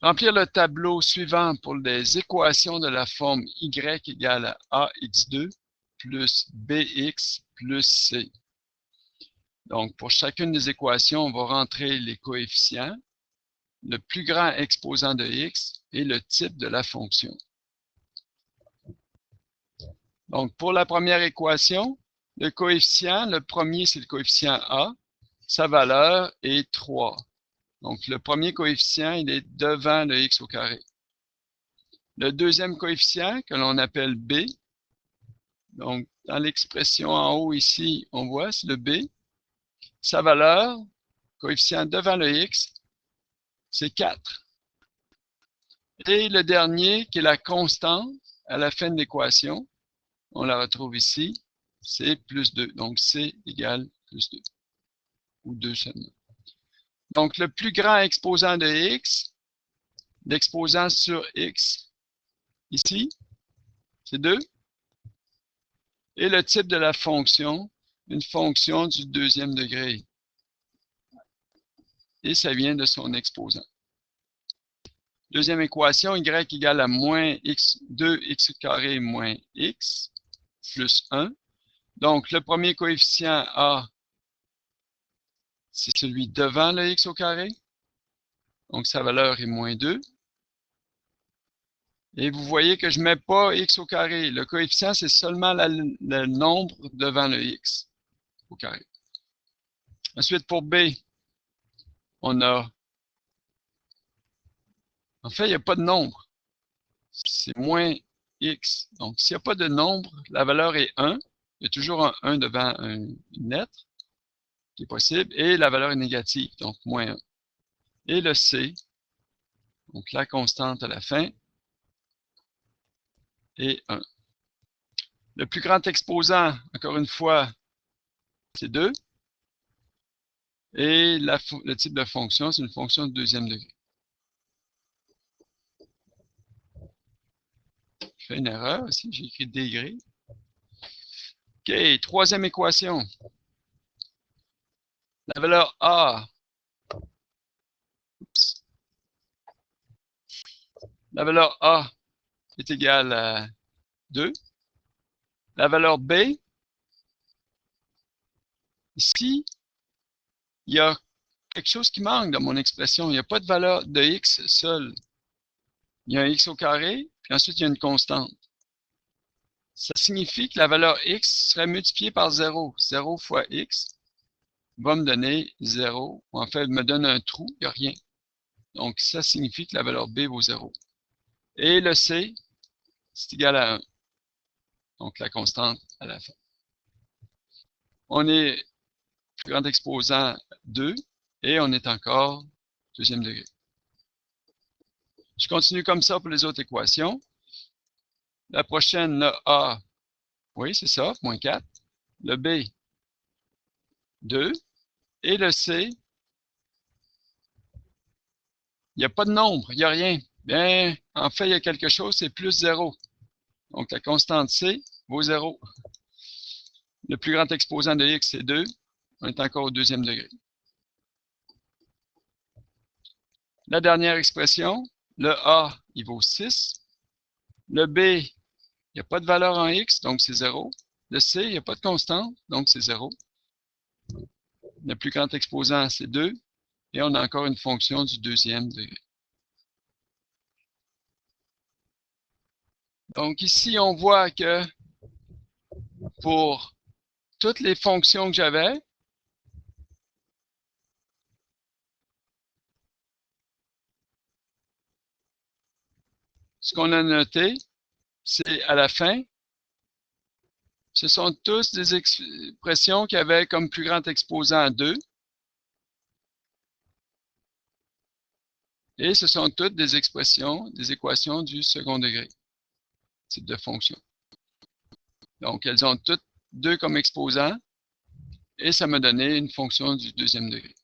Remplir le tableau suivant pour les équations de la forme y égale à ax2 plus bx plus c. Donc, pour chacune des équations, on va rentrer les coefficients, le plus grand exposant de x et le type de la fonction. Donc, pour la première équation, le coefficient, le premier, c'est le coefficient a. Sa valeur est 3. Donc, le premier coefficient, il est devant le x au carré. Le deuxième coefficient, que l'on appelle b, donc dans l'expression en haut ici, on voit, c'est le b. Sa valeur, coefficient devant le x, c'est 4. Et le dernier, qui est la constante à la fin de l'équation, on la retrouve ici, c'est plus 2. Donc, c égale plus 2, ou 2 seulement. Donc, le plus grand exposant de x, l'exposant sur x, ici, c'est 2. Et le type de la fonction, une fonction du deuxième degré. Et ça vient de son exposant. Deuxième équation, y égale à moins x, 2x carré moins x plus 1. Donc, le premier coefficient a, c'est celui devant le x au carré. Donc, sa valeur est moins 2. Et vous voyez que je ne mets pas x au carré. Le coefficient, c'est seulement le nombre devant le x au carré. Ensuite, pour b, on a... En fait, il n'y a pas de nombre. C'est moins x. Donc, s'il n'y a pas de nombre, la valeur est 1. Il y a toujours un 1 devant une lettre qui est possible. Et la valeur est négative, donc moins 1. Et le c, donc la constante à la fin, est 1. Le plus grand exposant, encore une fois, c'est 2. Et le type de fonction, c'est une fonction de deuxième degré. Je fais une erreur ici, j'ai écrit degré. OK, troisième équation. La valeur A. Oups. La valeur A est égale à 2. La valeur B, ici, il y a quelque chose qui manque dans mon expression. Il n'y a pas de valeur de x seul. Il y a un x au carré, puis ensuite il y a une constante. Ça signifie que la valeur x serait multipliée par 0. 0 fois x va me donner 0, ou en fait, me donne un trou, il n'y a rien. Donc, ça signifie que la valeur b vaut 0. Et le c, c'est égal à 1. Donc, la constante à la fin. On est plus grand exposant 2, et on est encore deuxième degré. Je continue comme ça pour les autres équations. La prochaine, le A, oui, c'est ça, moins 4. Le B, 2. Et le C, il n'y a pas de nombre, il n'y a rien. Bien, en fait, il y a quelque chose, c'est plus 0. Donc, la constante C vaut 0. Le plus grand exposant de x, c'est 2. On est encore au deuxième degré. La dernière expression, le A, il vaut 6. Le B, il n'y a pas de valeur en x, donc c'est 0. Le C, il n'y a pas de constante, donc c'est 0. Le plus grand exposant, c'est 2. Et on a encore une fonction du deuxième degré. Donc ici, on voit que pour toutes les fonctions que j'avais, ce qu'on a noté, c'est à la fin, ce sont tous des expressions qui avaient comme plus grand exposant 2. Et ce sont toutes des expressions, des équations du second degré, type de fonction. Donc, elles ont toutes 2 comme exposants, et ça m'a donné une fonction du deuxième degré.